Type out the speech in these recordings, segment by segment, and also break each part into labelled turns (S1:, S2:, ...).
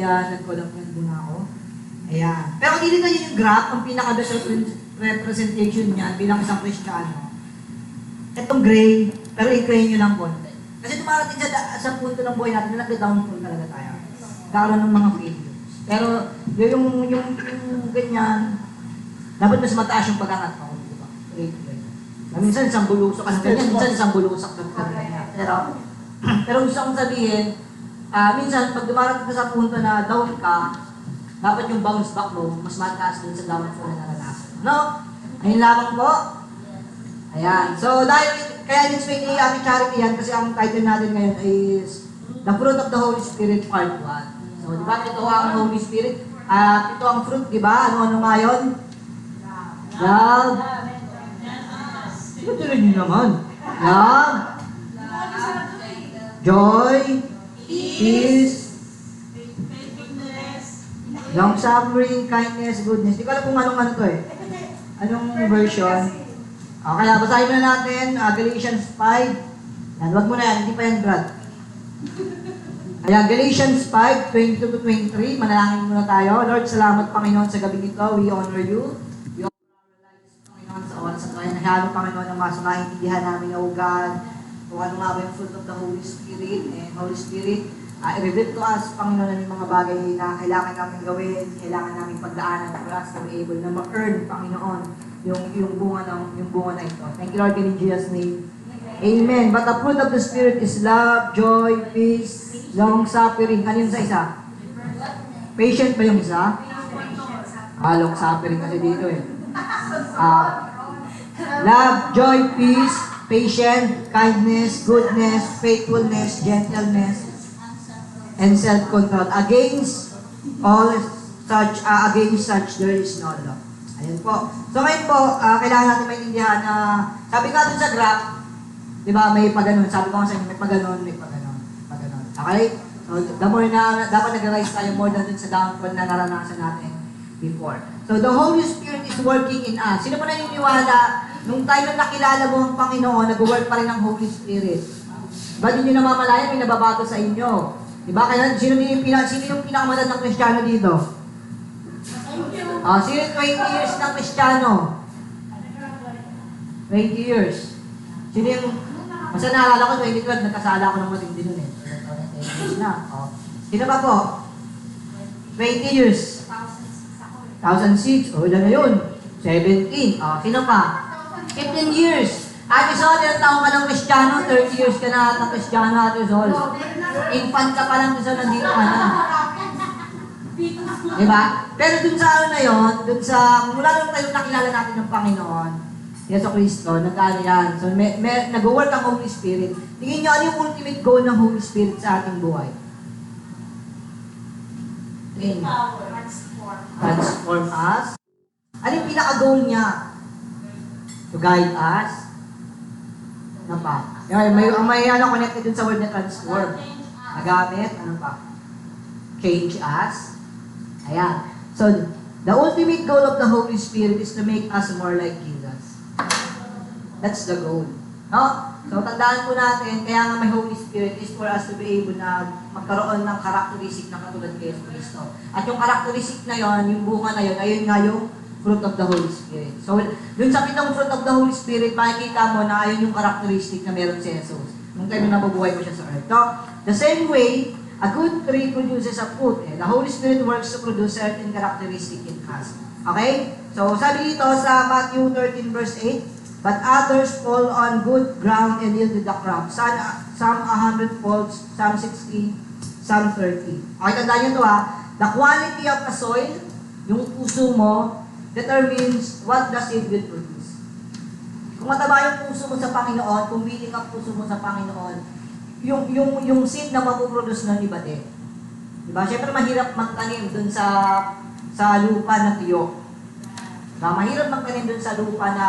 S1: kaya nag-collapse muna ako. Ayan. Pero dito yun yung graph, ang pinaka-best representation niya bilang isang Kristiyano. Itong gray, pero i-gray nyo lang konti. Kasi tumarating sa punto ng buhay natin na nag-downfall talaga tayo. Kakaroon ng mga failures. Pero yung ganyan, dapat mas mataas yung pag-angat mo. Diba? Gray. Minsan isang bulusok ka ng ganyan, minsan isang bulusok ka ng ganyan. Pero gusto kong sabihin, minsan pag dumarating ka sa punto na down ka, dapat yung bounce back mo, mas mataas dun sa downfall na naranasan. No? Ayun lamang po. Ayan. So, kaya in-explain ni Ate Charity yan kasi ang title natin ngayon is The Fruit of the Holy Spirit Part 1. So, di ba, ito ang Holy Spirit. Ito ang fruit, di ba? Ano nga yun? Love. Ito rin yun naman. Love. Joy. Peace. Long-suffering, kindness, goodness. Di ko alam kung anong to eh. Anong version? Kaya basahin mo na natin, Galatians 5. Yan, wag mo na yan, hindi pa yan, Brad. Ayan, Galatians 5, 22-23. Manalangin muna tayo. Lord, salamat Panginoon sa gabi nito. We honor you. We honor our lives, Panginoon, sa oras at kaya nahalo, Panginoon, ang mas maintindihan namin, O God, kung ano nga ba yung fruit of the Holy Spirit. And Holy Spirit, i-reveal to us, Panginoon, ng mga bagay na kailangan namin gawin, kailangan namin pagdaanan for us to be able na ma-earn, Panginoon, yung bunga na ito. Thank you, Lord, in Jesus' name. Amen. But the fruit of the Spirit is love, joy, peace, long-suffering. Ano yung sa isa? Patient ba yung isa? Long-suffering kasi dito eh. Love, joy, peace, patient, kindness, goodness, faithfulness, gentleness, and self-control. Against such there is no law. Ayan po. So ngayon po, kailangan natin maintindihan na, sabi nga dun sa graph, di ba, may pag-ganon. Sabi ko nga sa inyo, may pag-ganon, may pag-ganon. Okay? So the more na, dapat nag-rise tayo more than dun sa downfall na naranasan natin before. So the Holy Spirit is working in us. Sino po naniniwala, nung time na nakilala mo ang Panginoon, nag-work pa rin ang Holy Spirit? Ba't hindi nyo namamalayan, may nababago sa inyo? Diba? Kaya sino yung pinakamatandang Kristiyano dito? Sino yung 20 years na Kristiyano? 20 years. Sino yung, basta naalala ko, 2012, nagkasala ako ng matindi nun eh. 10 years na. Sino ba po? 20 years. 2006. Ilan na yun? 17. Sino pa? 15 years. Ate Sol, ilang taong ka ng Kristiyano? 30 years ka na ng Kristiyano, Ate Sol. Infant ka pa lang, Ate Sol, nandito ka na. Diba? Pero dun sa ano na yun, dun sa, mula nung tayo nakilala natin ng Panginoon, Yeso Cristo, nag-ano yan. So, nag-work ang Holy Spirit. Tingin nyo, ano yung ultimate goal ng Holy Spirit sa ating buhay? Tingin nyo. Transform us. Ano yung pinaka-goal niya? To guide us. Ano pa? May connected dun sa word na transform. Nagamit. Ano pa? Change us. Ayan. So, the ultimate goal of the Holy Spirit is to make us more like Jesus. That's the goal. No? So, tandaan po natin, kaya nga may Holy Spirit is for us to be able na magkaroon ng characteristic na katulad kay Kristo. At yung characteristic na yon, yung bunga na yon, ayun nga yung fruit of the Holy Spirit. So, dun sa pitong fruit of the Holy Spirit, makikita mo na ayun yung characteristic na meron si Jesus. Nung time na nabubuhay ko siya sa earth. So, the same way, a good tree produces a fruit. The Holy Spirit works to produce certain characteristic in us. Okay? So, sabi dito sa Matthew 13 verse 8, but others fall on good ground and yielded the crop. Some 100-fold, some 60, some 30. Okay, tandaan nyo ito The quality of the soil, yung puso mo, determines what the seed will produce. Kung mataba yung puso mo sa Panginoon, kung willing ang puso mo sa Panginoon, yung seed na mapuproduce nun, iba din. Diba? Siyempre, mahirap magtanim dun sa lupa na tiyo. Diba? Mahirap magtanim dun sa lupa na,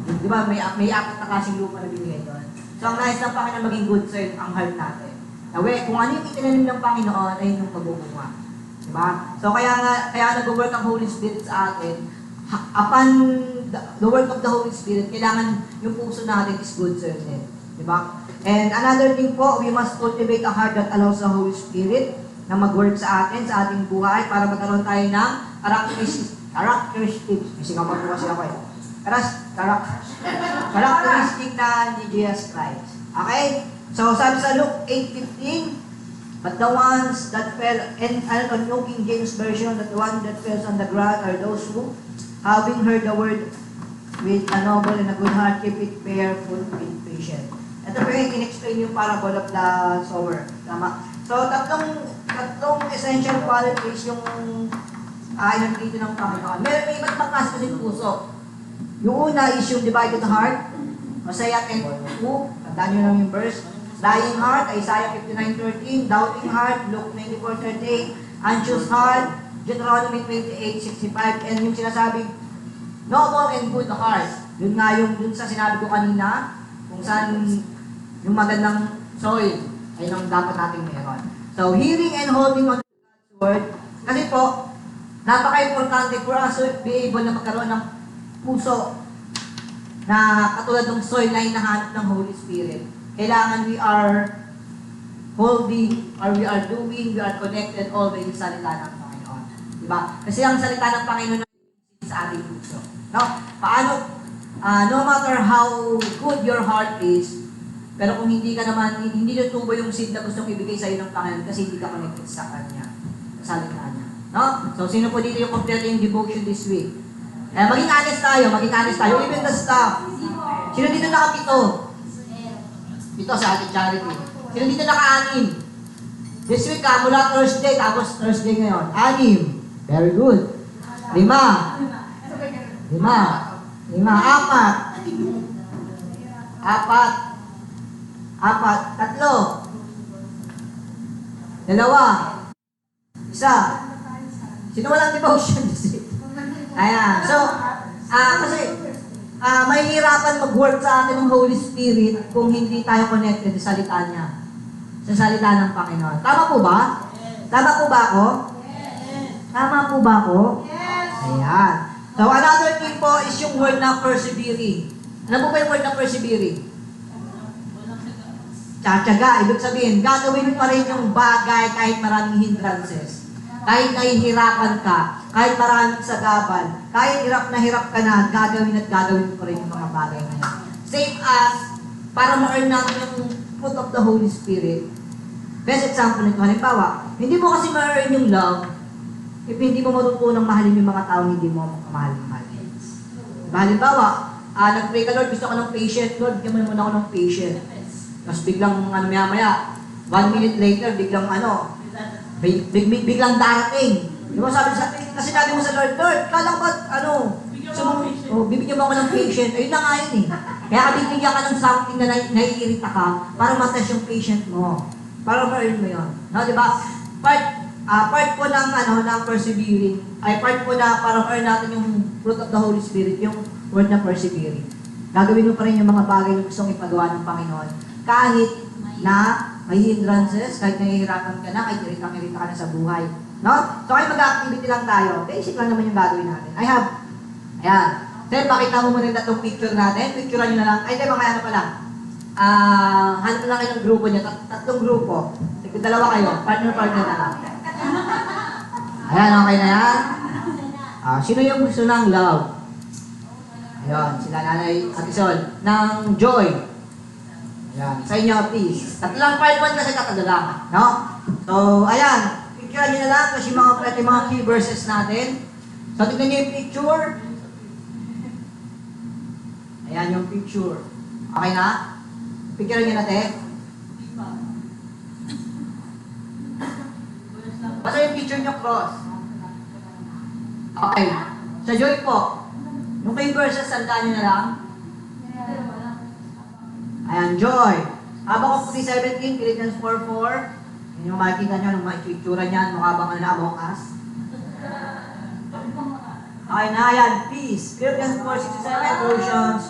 S1: di ba, may apat na kasing lupa na binigay doon. So, ang nais ng Panginoon maging good soil ang heart natin. Kung ano yung itinanim ng Panginoon, ayun yung magbubunga. Diba? So, kaya nag-work ang Holy Spirit sa atin. Upon the work of the Holy Spirit, kailangan yung puso natin is good soil din. Diba? And another thing po, we must cultivate a heart that allows the Holy Spirit na mag-work sa atin, sa ating buhay, para magkaroon tayo ng characteristics. May sigaw po kasi ako eh. Characteristic na ni Jesus Christ. Okay? So, sabi sa Luke 8:15, but the ones that fell, and on New King James Version, that the one that fell on the ground are those who, having heard the word with a noble and a good heart, keep it barefoot with patience. Ito po yung in-explain yung parable of the sower. Tama? So, tatlong essential qualities yung nandito ng Panginoon. May iba't ibang klase kasi puso. Yung una is yung divided heart, Hosea 10:2, tandaan nyo lang yung verse. Lying heart, Isaiah 59:13, doubting heart, Luke 24:38, anxious heart, Deuteronomy 28:65, and yung sinasabi, noble and good heart. Yun nga yung dun sa sinabi ko kanina, kung saan yung magandang soil ay nang dapat nating meron. So, hearing and holding on to God's word, kasi po, napaka-importante for us to be able na magkaroon ng puso na katulad ng soil na hinahanap ng Holy Spirit. Kailangan we are holding, or we are doing, we are connected always sa salita ng Panginoon. Diba? Kasi ang salita ng Panginoon sa ating puso. No? Paano, no matter how good your heart is, pero kung hindi ka naman, hindi natubo yung seed na gustong ibigay sa iyo ng Panginoon kasi hindi ka connected sa Kanya, sa salita niya. No? So, sino po dito yung complete yung devotion this week? Maging honest tayo. Even the staff. Sino dito nakapito? Ito sa ating charity. Sino dito naka-anim? This week mula Thursday, tapos Thursday ngayon. 6. Very good. 5. 4. 4. 4. 3. 2. 1. Sino walang devotion this week? Ayan. So, kasi, mahihirapan mag-work sa atin ng Holy Spirit kung hindi tayo connected sa salita niya. Sa salita ng Panginoon. Tama po ba? Tama po ba ako? Tama po ba ako? Ayan. So, another thing po is yung word na persevering. Ano po ba yung word na persevering? Tsatsaga. Ibig sabihin, gagawin pa rin yung bagay kahit maraming hindrances. Kahit nahihirapan ka, kahit maraming sagabal, kahit hirap ka na, gagawin pa rin yung mga bagay na yan. Same as, para ma-earn natin yung fruit of the Holy Spirit. Best example nito, halimbawa, hindi mo kasi ma-earn yung love if hindi mo matutunang mahalin yung mga tao hindi mo kamahal-mahal. Diba? Halimbawa, nag-pray ka, Lord, gusto ko ng patient, Lord, bigyan mo muna ako ng patient. Tapos biglang, maya-maya, 1 minute later, biglang biglang darating. Di ba sabi kasi sabi mo sa Lord, kala ko bibigyan mo ako ng patient. Ayun na nga yun eh. Kaya bibigyan ka ng something na naiirita ka para matest yung patient mo. Para ma-earn mo yun. No, di ba? Part po ng, ng persevering, ay part po na para ma-earn natin yung fruit of the Holy Spirit, yung word na persevering. Gagawin mo pa rin yung mga bagay na gustong ipagawa ng Panginoon. Kahit na may hindrances, kahit nahihirapan ka na, kahit irita ka na sa buhay. No? So, ay mag-activity lang tayo. Basic lang naman yung gagawin natin. Ayan. Then, pakita mo muna yung tatlong picture natin. Picturean nyo na lang. Ay, di, mamaya na pala. Hanap na lang kayo ng grupo nyo. Tatlong grupo. Dalawa kayo. Partner na lang. Ayan, okay na yan. Sino yung gusto ng love? Ayan, sila Nanay Atisol. Ng joy. Ayan, sa inyo, please. Tatlang part 1 kasi tatagalang. No? So, ayan. Picturean nyo na lang kasi mga key verses natin. So, tignan nyo yung picture. Ayan yung picture. Okay na? Picturean nyo natin. Basta yung picture nyo cross. Okay. Sa joy po. Yung key verses, tandaan nyo na lang. Ayan, joy. Habang 3:17, Philippians 4:4. Yung makikita nyo, nung maitsura niyan, mukha bang naamokas. Okay na, ayan, peace. Philippians 4:67, Colossians,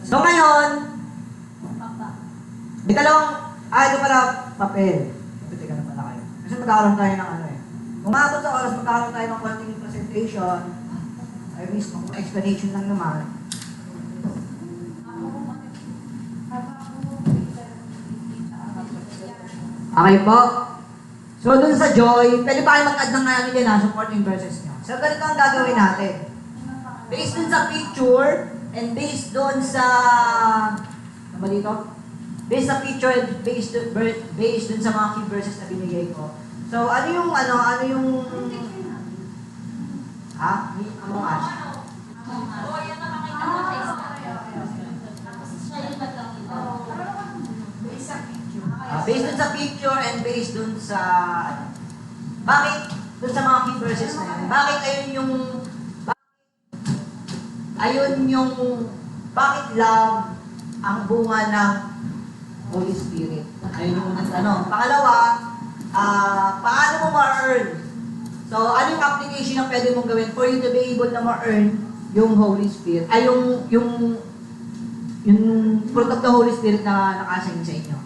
S1: So ngayon, may dalawang, ito pala, papel. Teka na pala kayo. Kasi magkakaroon tayo ng Kung maabot sa oras, magkakaroon tayo ng konting presentation. Ay, mismo, explanation lang naman. Okay po? So, dun sa joy, pwede pa kayo mag-add ng ano dyan ha, supporting verses nyo. So, ganito ang gagawin natin. Based dun sa picture, and based dun sa... Ano ba dito? Based sa picture and based dun sa mga key verses na binigay ko. So, ano yung... Ha? Among Us? Based dun sa picture and based dun sa... Bakit dun sa mga key verses na yun? Bakit bakit love ang bunga ng Holy Spirit? Ayun yung unang tanong. Pangalawa, paano mo ma-earn? So, ano yung application na pwede mong gawin for you to be able na ma-earn yung Holy Spirit? Ay, yung fruit of the Holy Spirit na nakasign sa inyo.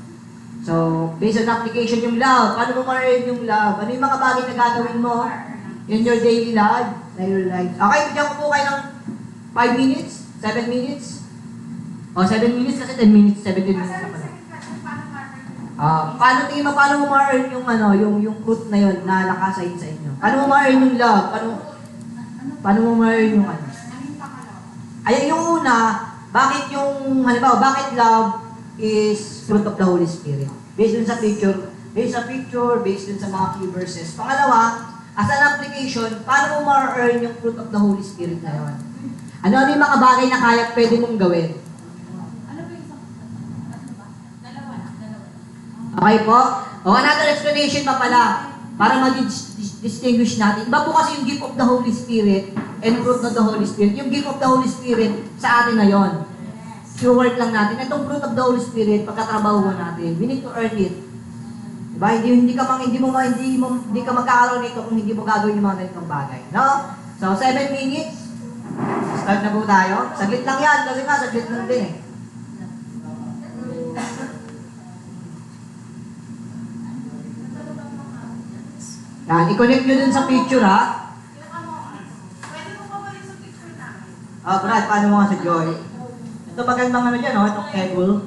S1: So, based on application yung love, paano mo ma-earn yung love? Ano yung mga bagay na gagawin mo in your daily life? Okay, bigyan ko po kayo ng 5 minutes? 7 minutes? O, 7 minutes kasi 10 minutes, 17 minutes na pala. Paano mo ma-earn yung fruit na yun na nakasign sa inyo? Paano mo ma-earn yung love? Paano mo ma-earn yung ano? Ay, yung una, bakit love is fruit of the Holy Spirit? Based dun sa picture, based dun sa mga key verses. Pangalawa, as an application, paano mo ma-earn yung fruit of the Holy Spirit na yun? Ano yung mga bagay na kaya pwede mong gawin? Okay po? O, another explanation pa pala para ma-distinguish natin. Iba po kasi yung gift of the Holy Spirit and fruit of the Holy Spirit. Yung gift of the Holy Spirit sa atin na yon. Yung work lang natin. Itong fruit of the Holy Spirit, pagkatrabaho natin, we need to earn it. Diba? Hindi ka magkakaroon nito kung hindi mo gagawin yung mga ganitong bagay. No? So, 7 minutes. Start na po tayo. Saglit lang yan, kasi nga, saglit lang din eh. Yan, i-connect nyo dun sa picture ha. Brad, paano mo nga sa Joy? Ito magandang ano dyan, itong Kegul.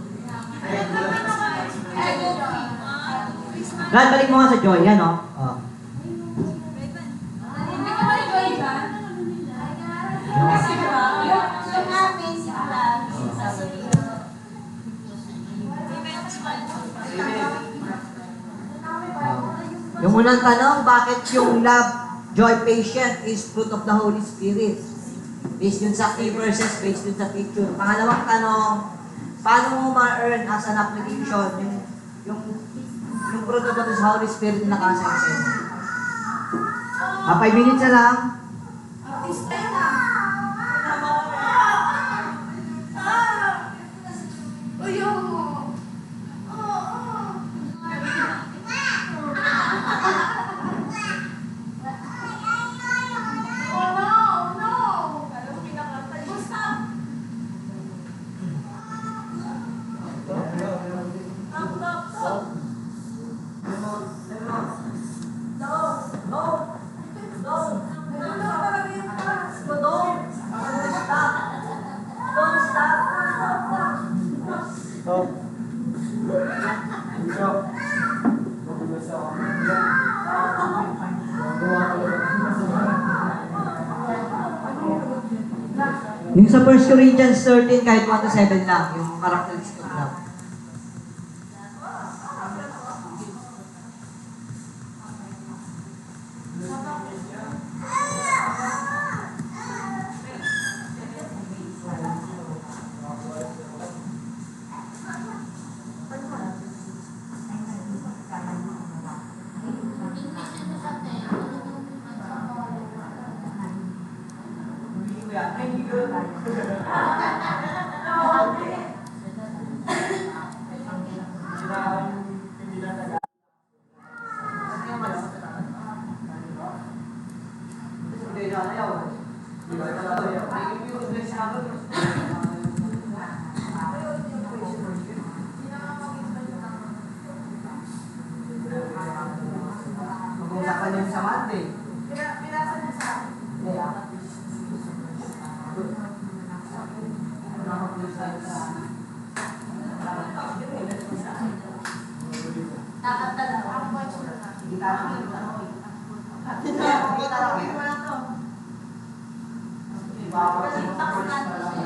S1: Brad, balik mo nga sa Joy, yan Yung unang tanong, bakit yung love, joy, patient is fruit of the Holy Spirit? Based yun sa key verses, based yun sa picture. Pangalawang tanong, paano mo ma-earn as an application yung fruit of the Holy Spirit na nakasign sa inyo? 5 minutes na lang. Yung sa 1 Corinthians 13, kahit 1-7 lang, yung characteristic of love. Mag-uusapan yun sa Monday. Pinasa niya sa akin.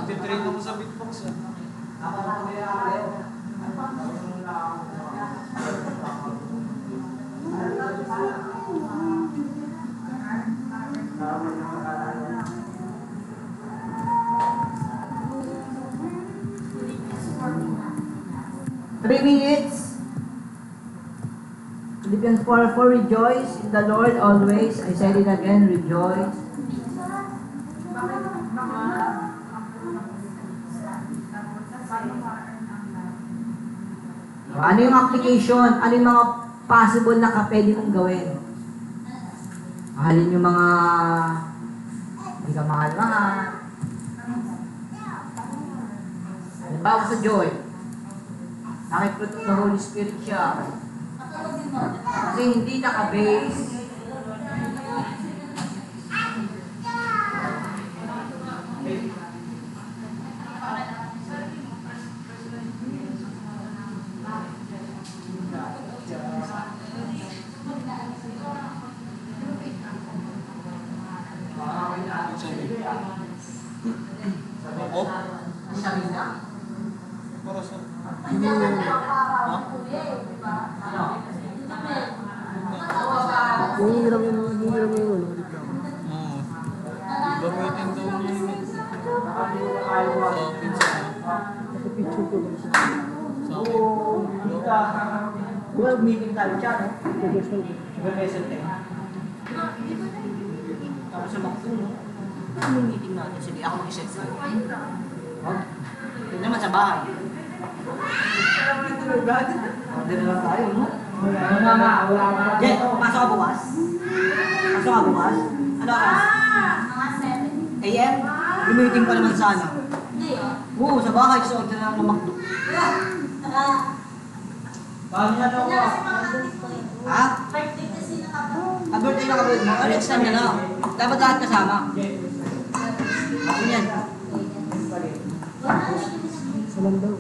S2: Titrain ako sa beatbox ah.
S1: Three minutes. Philippians 4:4, rejoice in the Lord always. I said it again, rejoice. Ano yung application? Ano yung mga possible na pwede mong gawin? Mahalin yung mga hindi ka mahal-mahal. Halimbawa sa joy. Nakipfruit of the Holy Spirit siya. Kasi hindi naka-base.
S2: Ako?
S1: Ang sabi na?
S2: Para sa...
S3: Yung hiram yung ulit lang.
S2: Oo. Gamitin daw niya yun. Sa pinsan.
S3: Picture ko ba?
S2: Sa akin.
S1: Well, meeting tayo siya, no?
S3: Picture
S1: Present eh. Tapos sa Macdo, no? Ano yung meeting natin? Sige, ako mag-set sa'yo. Oh? Yun naman sa bahay. Order na lang tayo, no?
S3: wala.
S1: Jet, pasok ka bukas? Pasok ka bukas? Ano oras? AM? Yung meeting pa naman sana. Oo, sa bahay. So, order na lang ng Macdo.
S3: Paano na daw ako?
S1: Ha? Birthday na kapatid mo? Next time na lang. Dapat lahat kasama. Ako yan.
S3: Salam daw.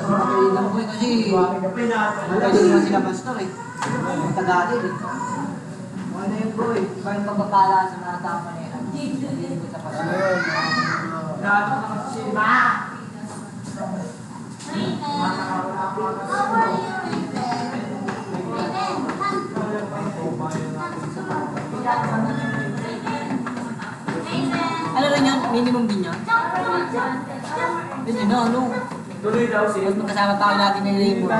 S1: Okay lang po eh, kasi pwede naman sila pastor eh. Tagalog eh. Ano yun bro eh? Iba yung pagpapala sa mga tao na yan. Hindi ko sa pastor. Ano rin yan? Minimum din yan? Hindi na ano?
S3: Tuloy daw siya.
S1: Tapos magkasama pa kayo natin ni Raymond.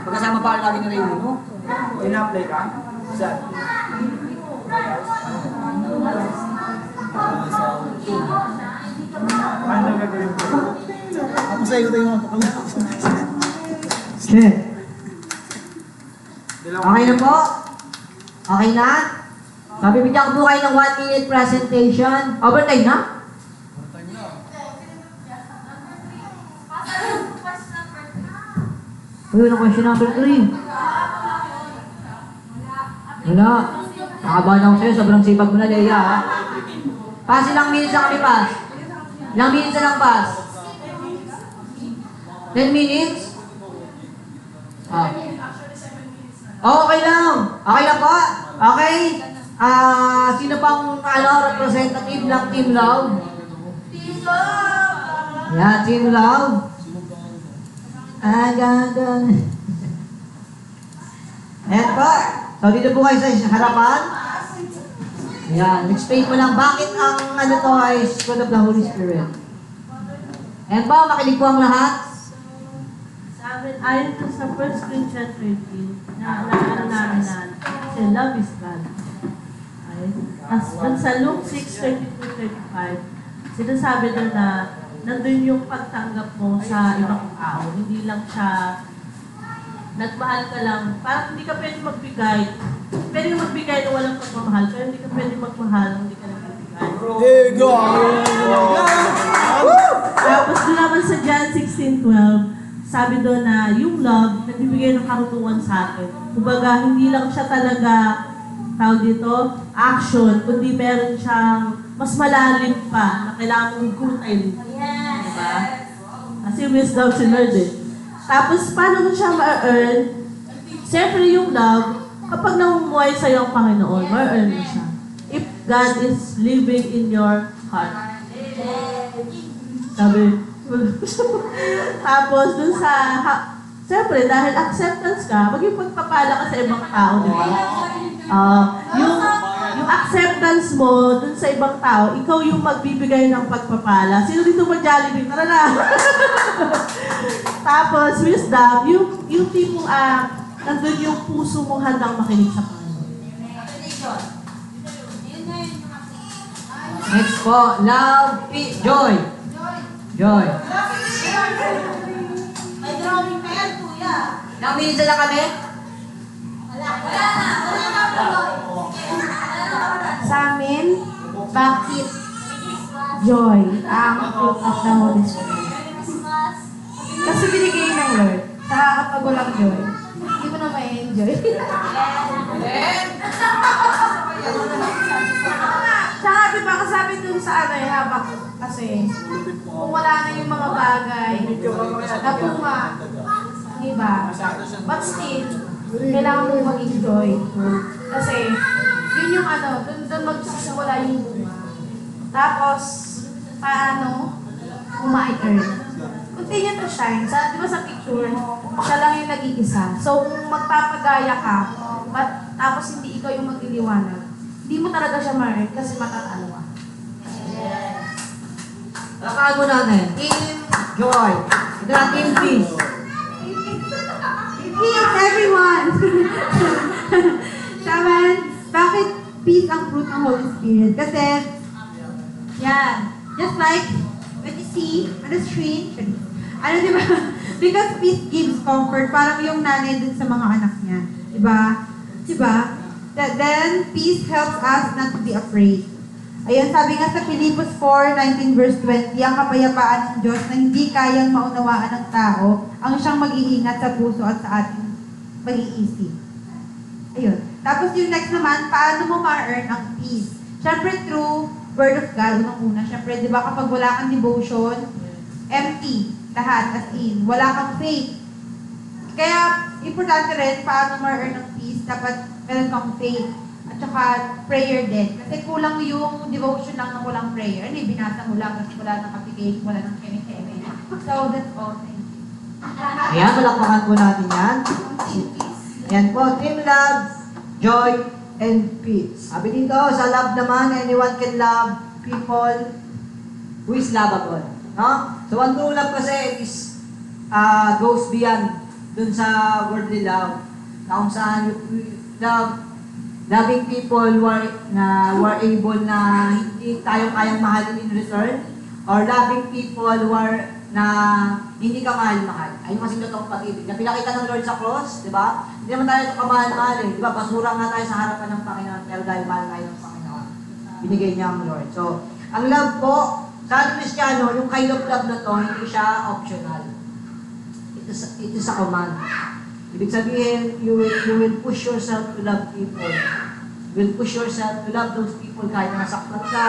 S1: Magkasama pa kayo natin ni Raymond, no?
S3: In-apply ka? Saan? Ano na gagawin ko? Ako sa'yo tayo mga pakalaw.
S1: Okay na po? Okay na? Mabibigyan ko po kayo ng 1-minute presentation. Overtime na? Uy, ano question number 3? Wala. Nakabahan ako sa'yo. Sobrang sipag mo na, Leia, ha? Pass, ilang minutes na kami, pass? Ilang minutes na lang, pass? 10 minutes? Ah. Okay lang. Okay lang po. Okay. Sino pang representative ng Team Love? Yeah, Team Love. Ganda. Ayan po. So, dito po kayo sa harapan. Ayan. Explain mo lang bakit ang to ay School of the Holy Spirit. Ayan po. Makinig po ang lahat.
S4: Sabi, ayon to sa 1 Corinthians 13, na namin na si love is God. Ay, as sa Luke 6:32-35, sinasabi doon na nandun yung pagtanggap mo sa ibang tao. Hindi lang siya nagmahal ka lang. Parang hindi ka pwede magbigay. Pwede magbigay na walang pagmamahal, pero hindi ka pwede magmahal nung hindi ka nagbibigay. Tapos doon naman sa John 16:12, sabi doon na yung love, nagbibigay ng karunungan sa atin. Kumbaga, hindi lang siya talaga, tawag dito, action, kundi meron siyang mas malalim pa na kailangan mong gutin. Diba? Kasi wisdom si Lord eh. Tapos, paano mo siya ma-earn? Siyempre yung love, kapag namumuhay sa'yo ang Panginoon, ma-earn mo siya. If God is living in your heart. Sabi, tapos dun sa, siyempre dahil acceptance ka, maging pagpapala ka sa ibang tao, di ba? Yung acceptance mo dun sa ibang tao, ikaw yung magbibigay ng pagpapala. Sino dito mag-Jollibee? Tara na! Tapos, wisdom, yung tipong, nandun yung puso mong handang makinig sa Panginoon.
S1: Next po, love, peace, joy. Joy.
S4: May drawing na yan, kuya.
S1: Ilang minutes na kami?
S5: Sa amin, bakit joy ang fruit of the Holy Spirit? Kasi binigay ng Lord. Saka kapag walang joy, hindi mo na ma-enjoy. Saka diba kasabi dun sa habak kasi kung wala na yung mga bagay, napunga, diba? But still, kailangan mo maging joy. Kasi, yun yung dun magsisimula yung bunga. Tapos, paano earn? Continue to shine. Di ba sa picture, siya lang yung nag-iisa. So, kung magpapagaya ka, tapos hindi ikaw yung magliliwanag, hindi mo talaga siya ma-earn kasi matatalo ka.
S1: Lakaan mo natin. Team joy. Ito na, team peace.
S5: Peace, everyone! Saman, bakit peace ang fruit ng Holy Spirit? Kasi, yan, just like when you see on the street, di ba? Because peace gives comfort, parang yung nanay dun sa mga anak niya. Diba? Diba? Then, peace helps us not to be afraid. Ayun, sabi nga sa Philippians 4:19 verse 20, ang kapayapaan ng Diyos na hindi kayang maunawaan ng tao, ang siyang mag-iingat sa puso at sa ating pag-iisip. Ayun. Tapos yung next naman, paano mo ma-earn ang peace? Siyempre through Word of God, unang-una. Siyempre, di ba kapag wala kang devotion, empty, lahat, as in, wala kang faith. Kaya, importante rin, paano ma-earn ang peace, dapat meron kang faith. At saka, prayer din. Kasi kulang yung devotion lang na walang prayer. Ano, binasa mo lang, kasi wala nang application, wala nang keme-keme. So, that's all. Thank you.
S1: Ayan, malakpakan po natin yan. Ayan po, team love, joy, and peace. Sabi dito, sa love naman, anyone can love people who is lovable. No? So, ang true love kasi is goes beyond dun sa worldly love. Na kung saan loving people who are able na hindi tayo kayang mahalin in return, or loving people who are na hindi ka mahal-mahal. Ayun kasi totoong pag-ibig. Na pinakita ng Lord sa cross, di ba? Hindi naman tayo kamahal-mahal eh. Di ba? Basura nga tayo sa harapan ng Panginoon, pero dahil mahal tayo ng Panginoon, binigay niya ang Lord. So, ang love po, sa Kristiyano, yung kind of love na to, hindi siya optional. It is a command. Ibig sabihin, you will push yourself to love people. You will push yourself to love those people kahit nasaktan ka,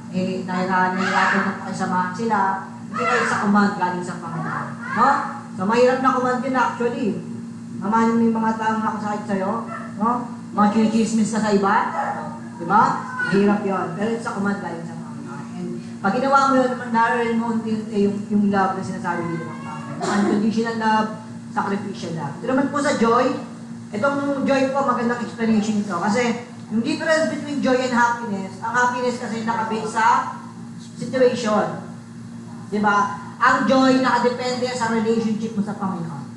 S1: nahirapan ng pakisamahan sila, hindi kayo sa command galing sa Panginoon. No? So, mahirap na command yun actually. Mamahalin mo yung mga taong nakasakit sa'yo, no? Mga chinichismis ka sa iba, di ba? Mahirap yun. Pero it's a command galing sa Panginoon. And pag ginawa mo yun, naroon mo yung love na sinasabi dito ng Panginoon. Unconditional love, sacrificial love. Ito naman po sa joy, itong joy po, magandang explanation ito. Kasi yung difference between joy and happiness, ang happiness kasi nakabase sa situation. Diba? Ang joy nakadepende sa relationship mo sa Panginoon.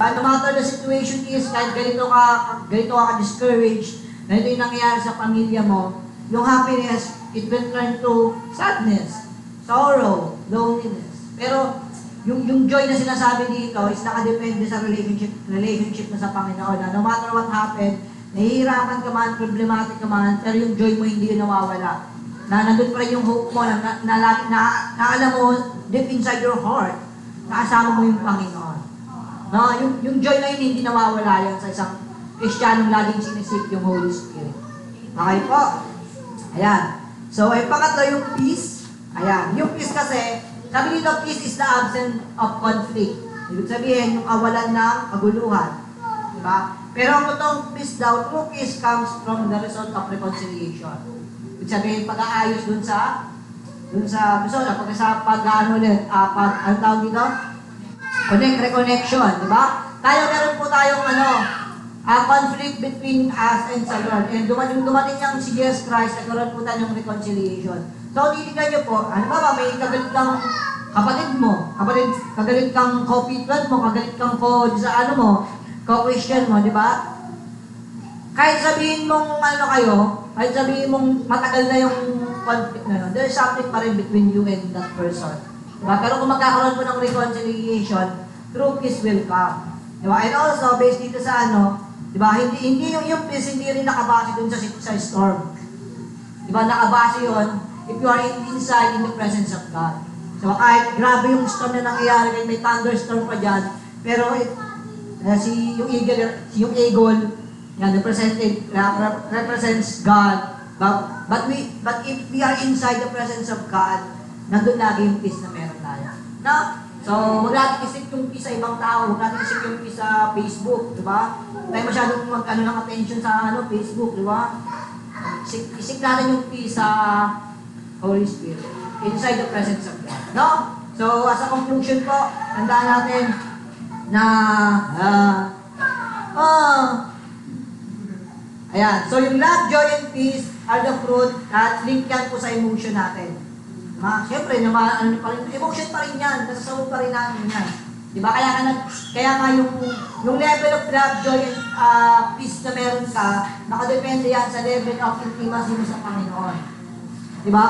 S1: No matter the situation is, kahit ganito ka discouraged, ganito yung nangyayari sa pamilya mo, yung happiness, it will turn to sadness, sorrow, loneliness. Pero, yung joy na sinasabi dito is nakadepende sa relationship mo sa Panginoon. Na no matter what happened, nahihirapan ka man, problematic ka man, pero yung joy mo hindi yun nawawala. Na nandun pa rin yung hope mo, na alam mo, deep inside your heart, na kasama mo yung Panginoon. No, yung joy na yun, hindi nawawala yan sa isang Kristiyanong laging sinisik yung Holy Spirit. Okay po? Ayan. So, ay pangatlo yung peace. Ayan. Yung peace kasi, sabi dito, peace is the absence of conflict. Ibig sabihin, yung kawalan ng kaguluhan. Diba? Pero ang totoong peace daw, true peace comes from the result of reconciliation. Ibig sabihin, pag-aayos dun sa pag sa pag-ano ulit, ang tawag dito? Reconnection, di ba? Meron po tayong conflict between us and sa Lord. And dumating niyang si Jesus Christ, nagkaroon po tayo ng reconciliation. So, titignan niyo po, ano ba, may kagalit kang kapatid mo, kagalit kang co-pitman mo, kagalit kang co-Christian mo, di ba? Kahit sabihin mong kahit sabihin mong matagal na yung conflict na yun, there's something pa rin between you and that person. Diba? Pero kung magkakaroon po ng reconciliation, true peace will come. Diba? And also, based dito sa diba, hindi yung peace hindi rin nakabase dun sa storm. Diba? Nakabase yun if you are inside in the presence of God. So kahit grabe yung storm na nangyayari, kahit may thunderstorm pa dyan, pero yung eagle, yan, represents God. But if we are inside the presence of God, nandun lagi yung peace na meron tayo. No? So, huwag natin isip yung peace sa ibang tao, huwag natin isip yung peace sa Facebook, di ba? Huwag tayo masyadong ng attention sa Facebook, di ba? Isip natin yung peace sa Holy Spirit, inside the presence of God. No? So, as a conclusion po, tandaan natin na ayan. So, yung love, joy, and peace are the fruit at link yan po sa emotion natin. Siyempre, emotion pa rin yan. Nasasawag pa rin namin yan. Diba? Kaya nga yung level of love, joy, and peace na meron ka, nakadepende yan sa level of intimacy mo sa Panginoon. Diba?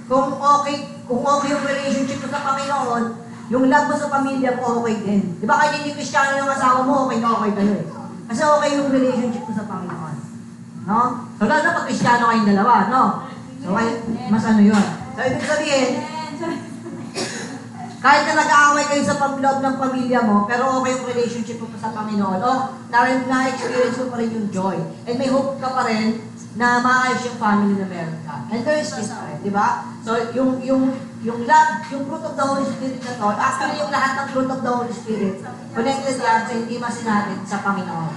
S1: Kung okay yung relationship mo sa Panginoon, yung love mo sa pamilya mo, okay din. Diba? Kahit hindi Kristiyano yung asawa mo, okay na okay kayo eh. Kasi okay yung relationship mo sa Panginoon. No? So, lalo na pag Kristiyano kayong dalawa, no? So, mas yun. So, ibig sabihin, kahit na nag-aaway kayo sa loob ng pamilya mo, pero okay yung relationship mo sa Panginoon, na-experience mo pa rin yung joy. And may hope ka pa rin na maayos yung family na meron ka. And there is peace pa rin, di ba? So, yung love, yung fruit of the Holy Spirit na to, actually yung lahat ng fruit of the Holy Spirit, connected yan sa intimacy natin sa Panginoon,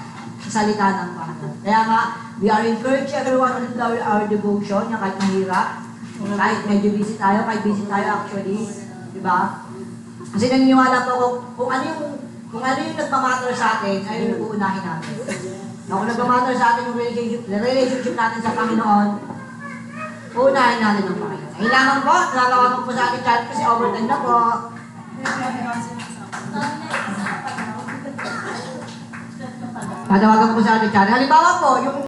S1: sa salita ng Panginoon. Kaya nga, we are encouraged everyone in our devotion, yung kahit mahirap, kahit medyo busy tayo actually, di ba? Kasi naniniwala po ako, kung ano yung nagmamatter sa atin, ayun yung uunahin natin. Kung nagmamatter sa atin yung relationship natin sa Panginoon, uunahin natin ang Panginoon. Ay lamang po, nalawagan po sa ating chat kasi overtime na po. Tatawagan po sa ating chat. Halimbawa po, yung